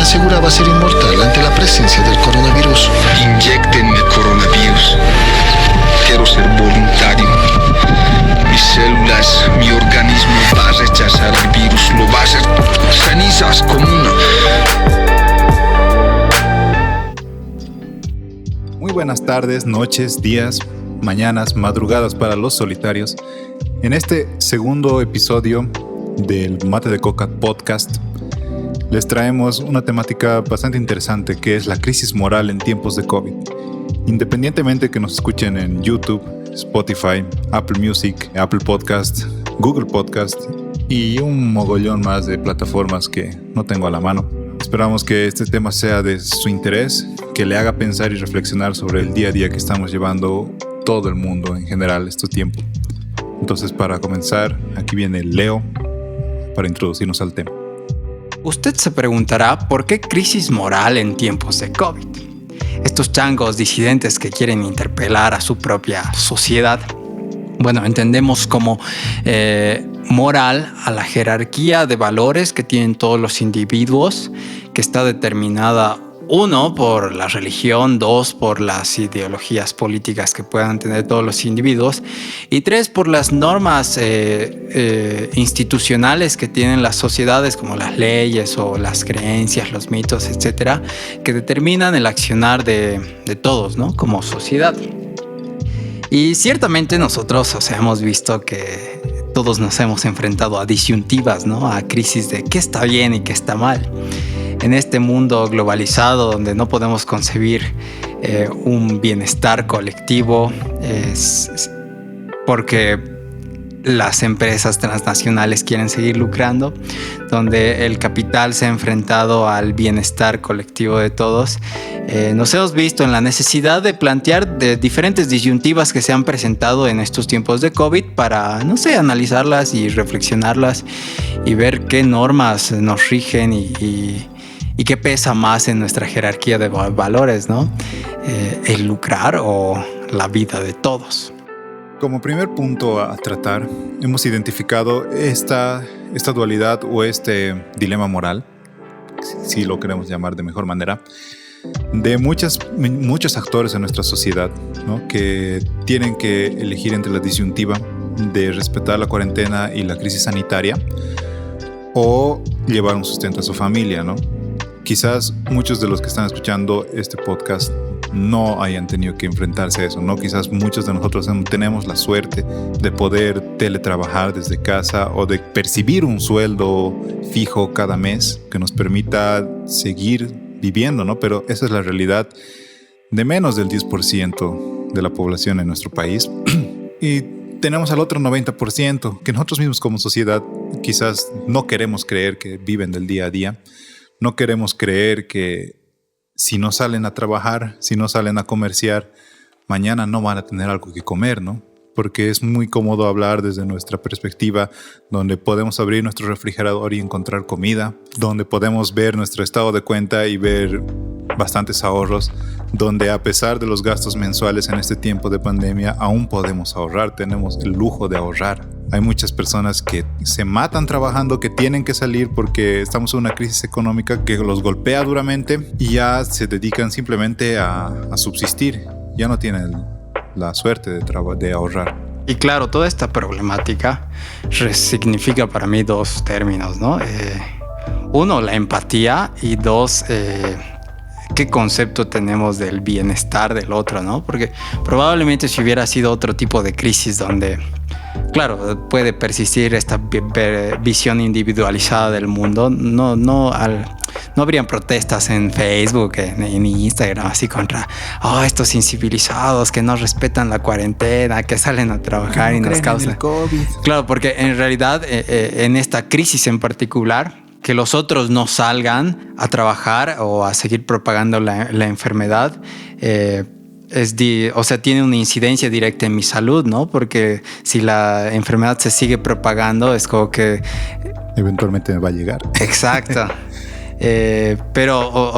aseguraba ser inmortal ante la presencia del coronavirus. Inyéctenme coronavirus. Quiero ser voluntario. Mis células, mi organismo va a rechazar el virus. Lo va a hacer cenizas como una... Muy buenas tardes, noches, días, mañanas, madrugadas para los solitarios. En este segundo episodio del Mate de Coca podcast les traemos una temática bastante interesante, que es la crisis moral en tiempos de COVID. Independientemente que nos escuchen en YouTube, Spotify, Apple Music, Apple Podcast, Google Podcast y un mogollón más de plataformas que no tengo a la mano. Esperamos que este tema sea de su interés, que le haga pensar y reflexionar sobre el día a día que estamos llevando todo el mundo en general este tiempo. Entonces, para comenzar, aquí viene Leo para introducirnos al tema. Usted se preguntará por qué crisis moral en tiempos de COVID. Estos changos disidentes que quieren interpelar a su propia sociedad. Bueno, entendemos como moral a la jerarquía de valores que tienen todos los individuos, que está determinada, 1, por la religión, 2, por las ideologías políticas que puedan tener todos los individuos, y 3, por las normas institucionales que tienen las sociedades, como las leyes o las creencias, los mitos, etcétera, que determinan el accionar de todos, ¿no? Como sociedad. Y ciertamente nosotros, hemos visto que todos nos hemos enfrentado a disyuntivas, ¿no? A crisis de qué está bien y qué está mal. En este mundo globalizado donde no podemos concebir un bienestar colectivo, es porque las empresas transnacionales quieren seguir lucrando, donde el capital se ha enfrentado al bienestar colectivo de todos, nos hemos visto en la necesidad de plantear de diferentes disyuntivas que se han presentado en estos tiempos de COVID para, analizarlas y reflexionarlas y ver qué normas nos rigen y qué pesa más en nuestra jerarquía de valores, ¿no? El lucrar o la vida de todos. Como primer punto a tratar, hemos identificado esta dualidad o este dilema moral, si lo queremos llamar de mejor manera, de muchos actores en nuestra sociedad, ¿no? Que tienen que elegir entre la disyuntiva de respetar la cuarentena y la crisis sanitaria o llevar un sustento a su familia, ¿no? Quizás muchos de los que están escuchando este podcast no hayan tenido que enfrentarse a eso, ¿no? Quizás muchos de nosotros tenemos la suerte de poder teletrabajar desde casa o de percibir un sueldo fijo cada mes que nos permita seguir viviendo, ¿no? Pero esa es la realidad de menos del 10% de la población en nuestro país. Y tenemos al otro 90% que nosotros mismos como sociedad quizás no queremos creer que viven del día a día. No queremos creer que si no salen a trabajar, si no salen a comerciar, mañana no van a tener algo que comer, ¿no? Porque es muy cómodo hablar desde nuestra perspectiva, donde podemos abrir nuestro refrigerador y encontrar comida, donde podemos ver nuestro estado de cuenta y ver bastantes ahorros, donde a pesar de los gastos mensuales en este tiempo de pandemia, aún podemos ahorrar, tenemos el lujo de ahorrar. Hay muchas personas que se matan trabajando, que tienen que salir porque estamos en una crisis económica que los golpea duramente y ya se dedican simplemente a subsistir. Ya no tienen la suerte de ahorrar. Y claro, toda esta problemática resignifica para mí 2 términos, ¿no? 1, la empatía, y 2, qué concepto tenemos del bienestar del otro, ¿no? Porque probablemente si hubiera sido otro tipo de crisis donde, claro, puede persistir esta visión individualizada del mundo, no habrían protestas en Facebook, en Instagram, así contra estos incivilizados que no respetan la cuarentena, que salen a trabajar y nos causan el COVID. Claro, porque en realidad en esta crisis en particular, que los otros no salgan a trabajar o a seguir propagando la enfermedad, tiene una incidencia directa en mi salud, ¿no? Porque si la enfermedad se sigue propagando, es como que eventualmente me va a llegar. Exacto. Pero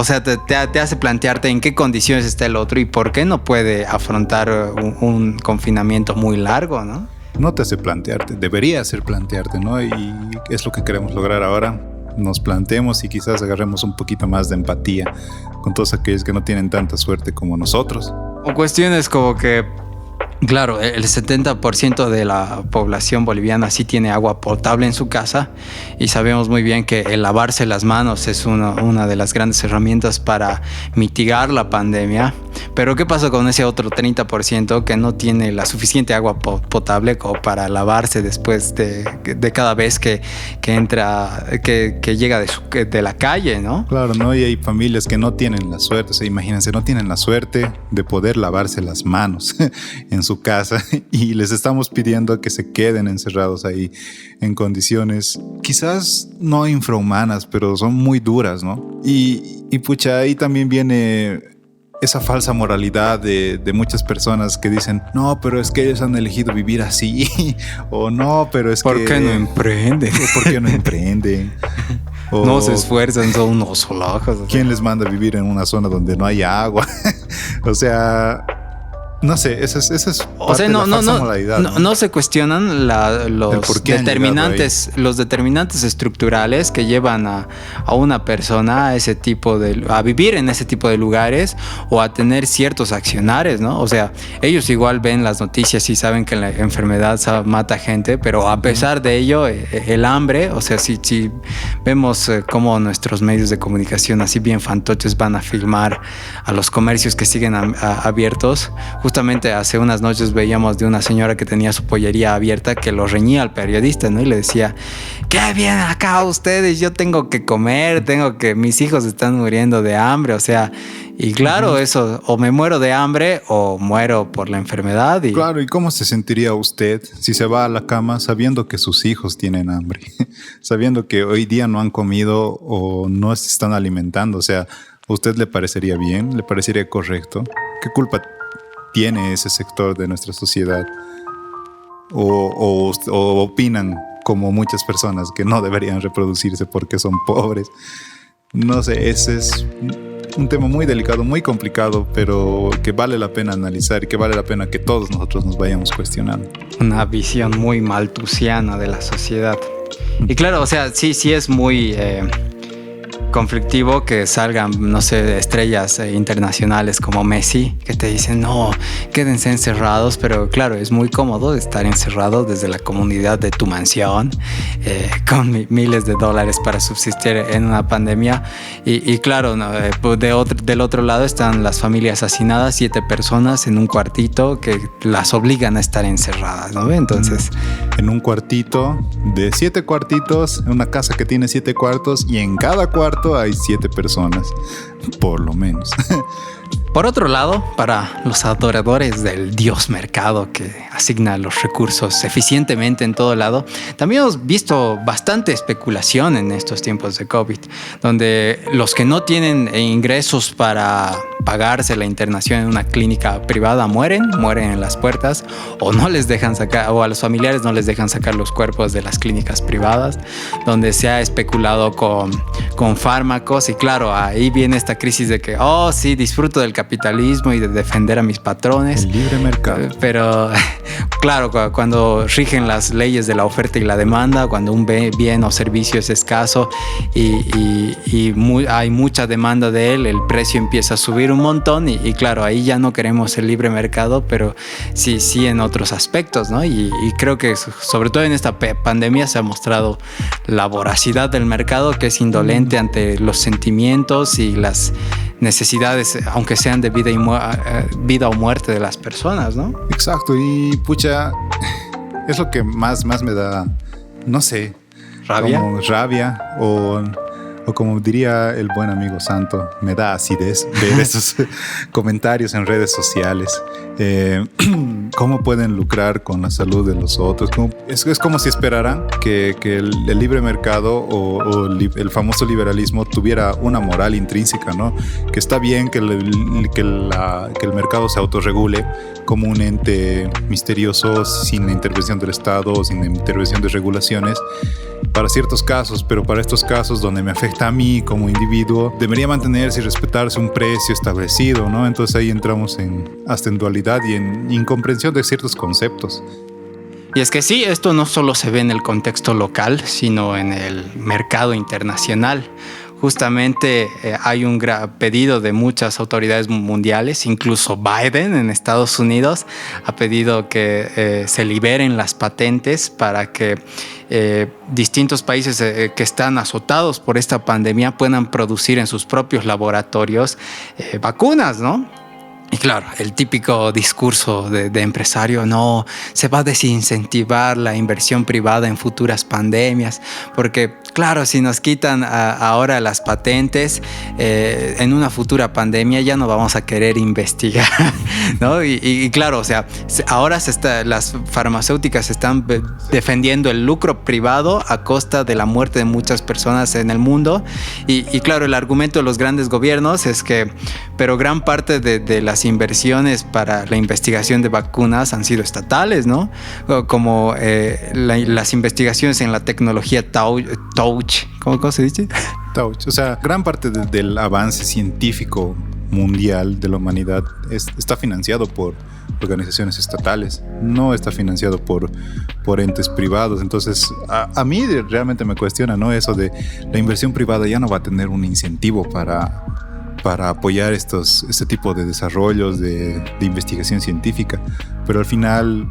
te hace plantearte en qué condiciones está el otro y por qué no puede afrontar un confinamiento muy largo, ¿no? No te hace plantearte, debería hacer plantearte, ¿no? Y es lo que queremos lograr ahora. nos planteemos y quizás agarremos un poquito más de empatía con todos aquellos que no tienen tanta suerte como nosotros. O cuestiones como que, claro, el 70% de la población boliviana sí tiene agua potable en su casa y sabemos muy bien que el lavarse las manos es una de las grandes herramientas para mitigar la pandemia. Pero ¿qué pasa con ese otro 30% que no tiene la suficiente agua potable como para lavarse después de cada vez que entra, que llega de la calle, ¿no? Claro, ¿no? Y hay familias que no tienen la suerte, o sea, imagínense, no tienen la suerte de poder lavarse las manos en su casa y les estamos pidiendo que se queden encerrados ahí en condiciones quizás no infrahumanas, pero son muy duras, ¿no? Y pucha, ahí también viene esa falsa moralidad de muchas personas que dicen, no, pero es que ellos han elegido vivir así, o no, pero es ¿Por qué no emprenden? ¿Por qué no emprenden? O, no se esfuerzan, son unos solajos. ¿quién les manda a vivir en una zona donde no hay agua? O sea, no sé, esa es parte de la falsa moralidad. No se cuestionan los determinantes estructurales que llevan a una persona a vivir en ese tipo de lugares o a tener ciertos accionares, ¿no? O sea, ellos igual ven las noticias y saben que la enfermedad mata gente, pero a pesar de ello, el hambre, o sea, si vemos cómo nuestros medios de comunicación así bien fantoches van a filmar a los comercios que siguen abiertos. Justamente hace unas noches veíamos de una señora que tenía su pollería abierta que lo reñía al periodista, ¿no? Y le decía, ¿qué vienen acá ustedes? Yo tengo que comer, mis hijos están muriendo de hambre, o sea, y claro, eso, o me muero de hambre o muero por la enfermedad. Claro, ¿y cómo se sentiría usted si se va a la cama sabiendo que sus hijos tienen hambre? Sabiendo que hoy día no han comido o no se están alimentando, o sea, ¿a usted le parecería bien? ¿Le parecería correcto? ¿Qué culpa tiene ese sector de nuestra sociedad? O opinan como muchas personas que no deberían reproducirse porque son pobres. No sé, ese es un tema muy delicado, muy complicado, pero que vale la pena analizar y que vale la pena que todos nosotros nos vayamos cuestionando. Una visión muy malthusiana de la sociedad. Y claro, o sea, sí es muy conflictivo que salgan, no sé, estrellas internacionales como Messi, que te dicen, no, quédense encerrados, pero claro, es muy cómodo estar encerrado desde la comunidad de tu mansión, con miles de dólares para subsistir en una pandemia. Y claro, ¿no? Del otro lado están las familias hacinadas, 7 personas en un cuartito que las obligan a estar encerradas, ¿no? Entonces, en un cuartito de 7 cuartitos, en una casa que tiene 7 cuartos, y en cada cuarto hay 7 personas, por lo menos. Por otro lado, para los adoradores del dios mercado que asigna los recursos eficientemente en todo lado, también hemos visto bastante especulación en estos tiempos de COVID, donde los que no tienen ingresos para pagarse la internación en una clínica privada mueren en las puertas, o no les dejan sacar, o a los familiares no les dejan sacar los cuerpos de las clínicas privadas, donde se ha especulado con fármacos. Y claro, ahí viene esta crisis de que, oh sí, disfruto del capitalismo y de defender a mis patrones. El libre mercado. Pero claro, cuando rigen las leyes de la oferta y la demanda, cuando un bien o servicio es escaso y hay mucha demanda de él, el precio empieza a subir un montón y claro, ahí ya no queremos el libre mercado, pero sí en otros aspectos, ¿no? Y creo que sobre todo en esta pandemia se ha mostrado la voracidad del mercado, que es indolente ante los sentimientos y las necesidades, aunque sean de vida o muerte de las personas, ¿no? Exacto, y pucha, es lo que más me da, no sé, rabia, como rabia o como diría el buen amigo Santo, me da acidez ver esos comentarios en redes sociales. ¿Cómo pueden lucrar con la salud de los otros? Es como si esperaran que el libre mercado o el famoso liberalismo tuviera una moral intrínseca, ¿no? Que está bien que el mercado se autorregule como un ente misterioso, sin la intervención del Estado o sin la intervención de regulaciones, para ciertos casos, pero para estos casos donde me afecta a mí como individuo, debería mantenerse y respetarse un precio establecido, ¿no? Entonces ahí entramos hasta en dualidad y en incomprensión de ciertos conceptos. Y es que sí, esto no solo se ve en el contexto local, sino en el mercado internacional. Justamente hay un pedido de muchas autoridades mundiales, incluso Biden en Estados Unidos ha pedido que se liberen las patentes para que distintos países que están azotados por esta pandemia puedan producir en sus propios laboratorios vacunas, ¿no? Y claro, el típico discurso de empresario, no, se va a desincentivar la inversión privada en futuras pandemias, porque claro, si nos quitan ahora las patentes, en una futura pandemia ya no vamos a querer investigar, ¿no? Y claro, o sea, ahora las farmacéuticas están defendiendo el lucro privado a costa de la muerte de muchas personas en el mundo. Y claro, el argumento de los grandes gobiernos es que, pero gran parte de las inversiones para la investigación de vacunas han sido estatales, ¿no? Como las investigaciones en la tecnología Touch. ¿Cómo se dice? Touch. O sea, gran parte del avance científico mundial de la humanidad está financiado por organizaciones estatales, no está financiado por entes privados. Entonces, a mí realmente me cuestiona, ¿no? Eso de la inversión privada ya no va a tener un incentivo para apoyar este tipo de desarrollos de investigación científica, pero al final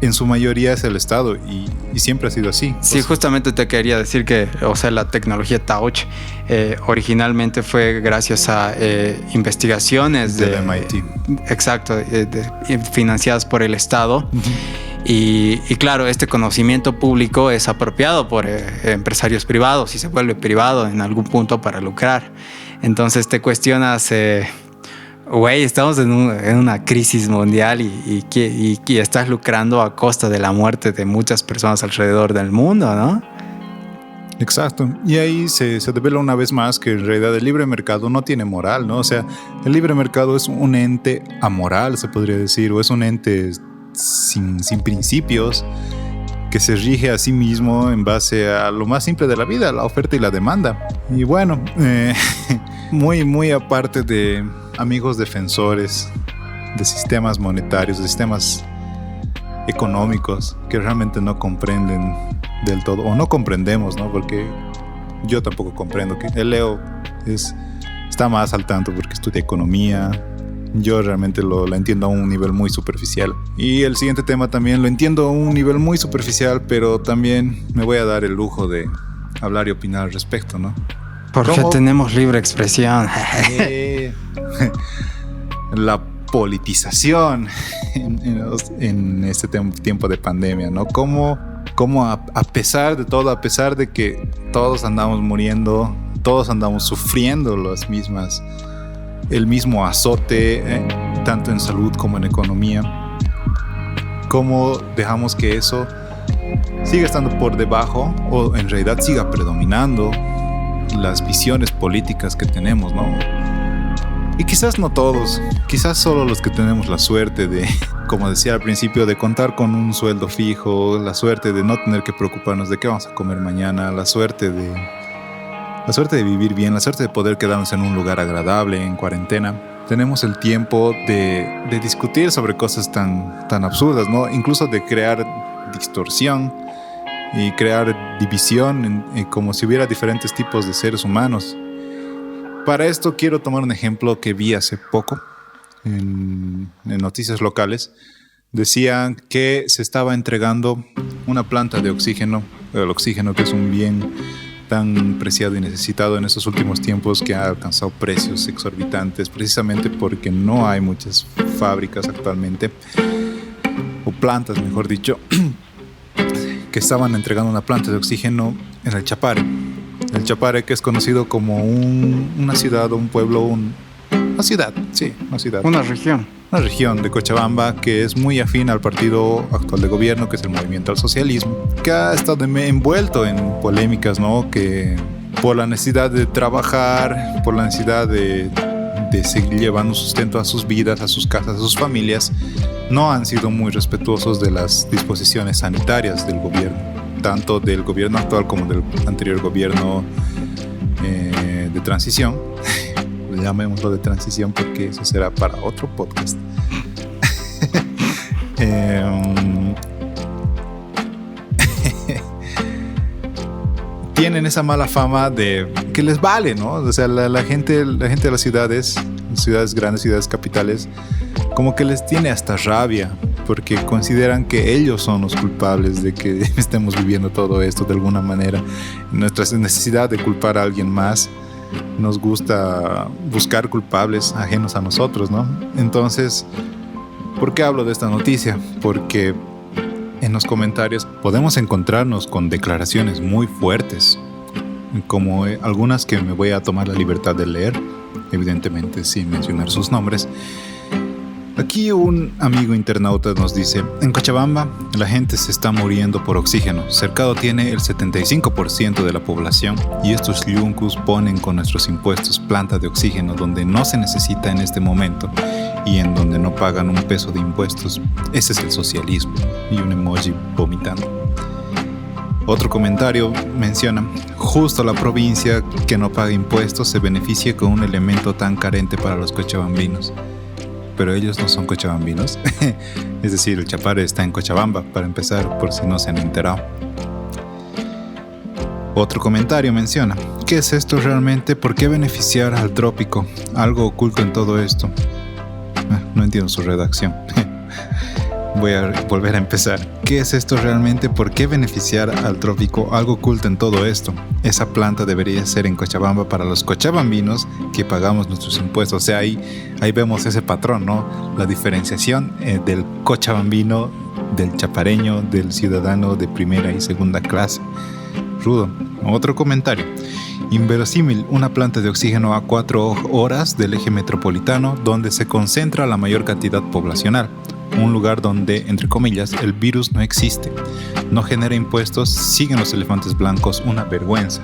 en su mayoría es el Estado y siempre ha sido así. Sí, justamente te quería decir que, o sea, la tecnología Touch originalmente fue gracias a investigaciones del MIT. Exacto, financiadas por el Estado. Uh-huh. Y claro, este conocimiento público es apropiado por empresarios privados y se vuelve privado en algún punto para lucrar. Entonces te cuestionas, güey, estamos en una crisis mundial y estás lucrando a costa de la muerte de muchas personas alrededor del mundo, ¿no? Exacto. Y ahí se devela una vez más que en realidad el libre mercado no tiene moral, ¿no? O sea, el libre mercado es un ente amoral, se podría decir, o es un ente sin principios, que se rige a sí mismo en base a lo más simple de la vida, la oferta y la demanda. Y bueno, muy aparte de amigos defensores de sistemas monetarios, de sistemas económicos que realmente no comprenden del todo, o no comprendemos, ¿no? Porque yo tampoco comprendo, que el Leo está más al tanto porque estudia economía. Yo realmente lo entiendo a un nivel muy superficial. Y el siguiente tema también lo entiendo a un nivel muy superficial, pero también me voy a dar el lujo de hablar y opinar al respecto, ¿no? Porque tenemos libre expresión. La politización en este tiempo de pandemia, ¿no? Cómo a pesar de todo, a pesar de que todos andamos muriendo, todos andamos sufriendo el mismo azote, tanto en salud como en economía, cómo dejamos que eso siga estando por debajo o en realidad siga predominando las visiones políticas que tenemos, ¿no? Y quizás no todos, quizás solo los que tenemos la suerte de, como decía al principio, de contar con un sueldo fijo, la suerte de no tener que preocuparnos de qué vamos a comer mañana, la suerte de vivir bien, la suerte de poder quedarnos en un lugar agradable en cuarentena. Tenemos el tiempo de discutir sobre cosas tan absurdas, ¿no? Incluso de crear distorsión y crear división como si hubiera diferentes tipos de seres humanos. Para esto quiero tomar un ejemplo que vi hace poco en noticias locales. Decían que se estaba entregando una planta de oxígeno, el oxígeno que es un bien tan preciado y necesitado en estos últimos tiempos, que ha alcanzado precios exorbitantes precisamente porque no hay muchas fábricas actualmente, o plantas mejor dicho, que estaban entregando una planta de oxígeno en el Chapare. El Chapare, que es conocido como una ciudad o un pueblo, una ciudad. Una región. Una región de Cochabamba que es muy afín al partido actual de gobierno, que es el Movimiento al Socialismo, que ha estado envuelto en polémicas, ¿no? Que por la necesidad de trabajar, por la necesidad de seguir llevando sustento a sus vidas, a sus casas, a sus familias, no han sido muy respetuosos de las disposiciones sanitarias del gobierno, tanto del gobierno actual como del anterior gobierno de transición. Llamémoslo de transición porque eso será para otro podcast. tienen esa mala fama de que les vale, ¿no? O sea, la gente de las ciudades grandes, ciudades capitales, como que les tiene hasta rabia, porque consideran que ellos son los culpables de que estemos viviendo todo esto de alguna manera. Nuestra necesidad de culpar a alguien más, nos gusta buscar culpables ajenos a nosotros, ¿no? Entonces, ¿por qué hablo de esta noticia? Porque en los comentarios podemos encontrarnos con declaraciones muy fuertes, como algunas que me voy a tomar la libertad de leer, evidentemente sin mencionar sus nombres. Aquí un amigo internauta nos dice: en Cochabamba la gente se está muriendo por oxígeno. Cercado tiene el 75% de la población y estos yuncus ponen con nuestros impuestos plantas de oxígeno donde no se necesita en este momento y en donde no pagan un peso de impuestos. Ese es el socialismo. Y un emoji vomitando. Otro comentario menciona: justo la provincia que no paga impuestos se beneficia con un elemento tan carente para los cochabambinos. Pero ellos no son cochabambinos. Es decir, el Chapare está en Cochabamba, para empezar, por si no se han enterado. Otro comentario menciona: ¿qué es esto realmente? ¿Por qué beneficiar al trópico? Algo oculto en todo esto. No entiendo su redacción. Voy a volver a empezar. ¿Qué es esto realmente? ¿Por qué beneficiar al trópico? Algo oculto en todo esto. Esa planta debería ser en Cochabamba para los cochabambinos que pagamos nuestros impuestos. O sea, ahí vemos ese patrón, ¿no? La diferenciación del cochabambino, del chapareño, del ciudadano de primera y segunda clase. Rudo. Otro comentario: inverosímil, una planta de oxígeno a 4 horas del eje metropolitano donde se concentra la mayor cantidad poblacional. Un lugar donde, entre comillas, el virus no existe, no genera impuestos, siguen los elefantes blancos, una vergüenza.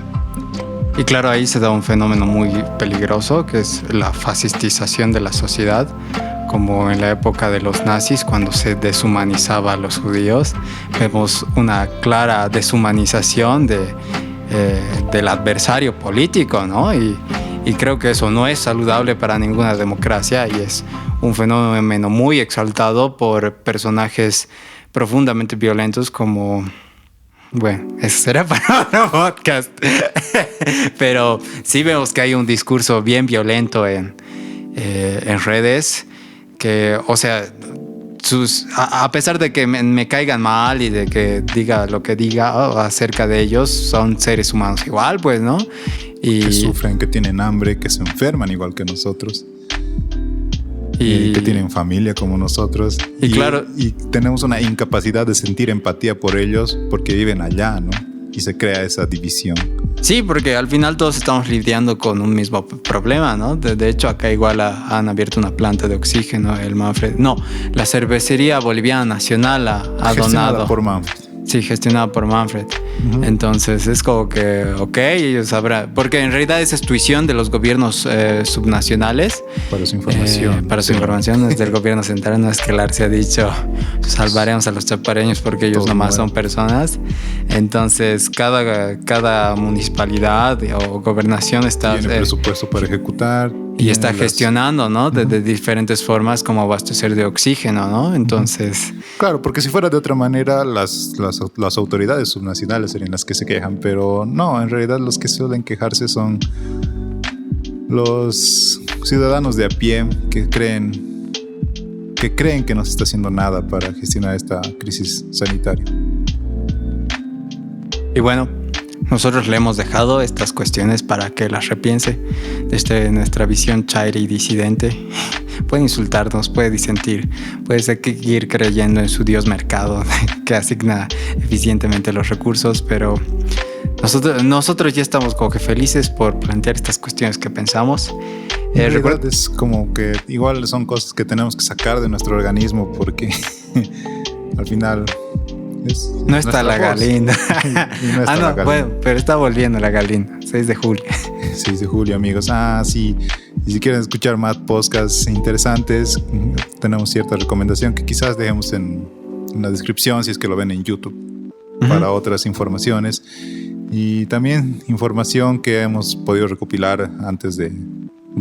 Y claro, ahí se da un fenómeno muy peligroso, que es la fascistización de la sociedad, como en la época de los nazis, cuando se deshumanizaba a los judíos. Vemos una clara deshumanización del adversario político, ¿no? Y creo que eso no es saludable para ninguna democracia y es un fenómeno muy exaltado por personajes profundamente violentos como... Bueno, eso será para otro podcast. Pero sí vemos que hay un discurso bien violento en redes que, o sea, a pesar de que me caigan mal y de que diga lo que diga acerca de ellos, son seres humanos igual, pues, ¿no? Y que sufren, que tienen hambre, que se enferman igual que nosotros. Y que tienen familia como nosotros. Y claro, y tenemos una incapacidad de sentir empatía por ellos porque viven allá, ¿no? Y se crea esa división. Sí, porque al final todos estamos lidiando con un mismo problema, ¿no? De hecho, acá igual han abierto una planta de oxígeno, el Manfred. No, la Cervecería Boliviana Nacional ha donado. Gestionada por Manfred. Sí, gestionada por Manfred. Uh-huh. Entonces es como que, ok, ellos sabrán. Porque en realidad esa es tuición de los gobiernos subnacionales. Para su información. Para su información, desde el gobierno central. No es que el Arce ha dicho, salvaremos a los chapareños porque ellos todo nomás son personas. Entonces, cada municipalidad o gobernación está... Tiene presupuesto para ejecutar. Y está gestionando, ¿no? De diferentes formas como abastecer de oxígeno, ¿no? Entonces... Claro, porque si fuera de otra manera, las autoridades subnacionales serían las que se quejan, pero no, en realidad los que suelen quejarse son los ciudadanos de a pie que creen que no se está haciendo nada para gestionar esta crisis sanitaria. Y bueno, nosotros le hemos dejado estas cuestiones para que las repiense desde nuestra visión chaira y disidente. Puede insultarnos, puede disentir, puede seguir creyendo en su Dios mercado que asigna eficientemente los recursos, pero nosotros ya estamos como que felices por plantear estas cuestiones que pensamos. En realidad es como que igual son cosas que tenemos que sacar de nuestro organismo porque al final... No está la Galinda. No está la Galinda. Bueno, pero está volviendo la Galinda. 6 de julio. 6 de julio, amigos. Sí. Y si quieren escuchar más podcasts interesantes, tenemos cierta recomendación que quizás dejemos en la descripción si es que lo ven en YouTube, para otras informaciones. Y también información que hemos podido recopilar antes de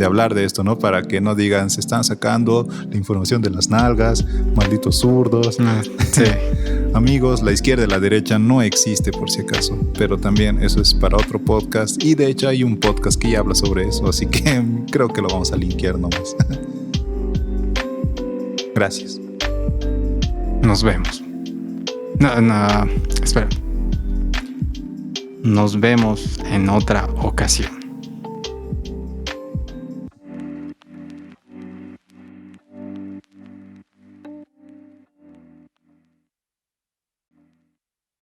hablar de esto, ¿no? Para que no digan, se están sacando la información de las nalgas, malditos zurdos. Sí. Amigos, la izquierda y la derecha no existe por si acaso, pero también eso es para otro podcast y de hecho hay un podcast que ya habla sobre eso, así que creo que lo vamos a linkear nomás. Gracias. Nos vemos. No, espera. Nos vemos en otra ocasión.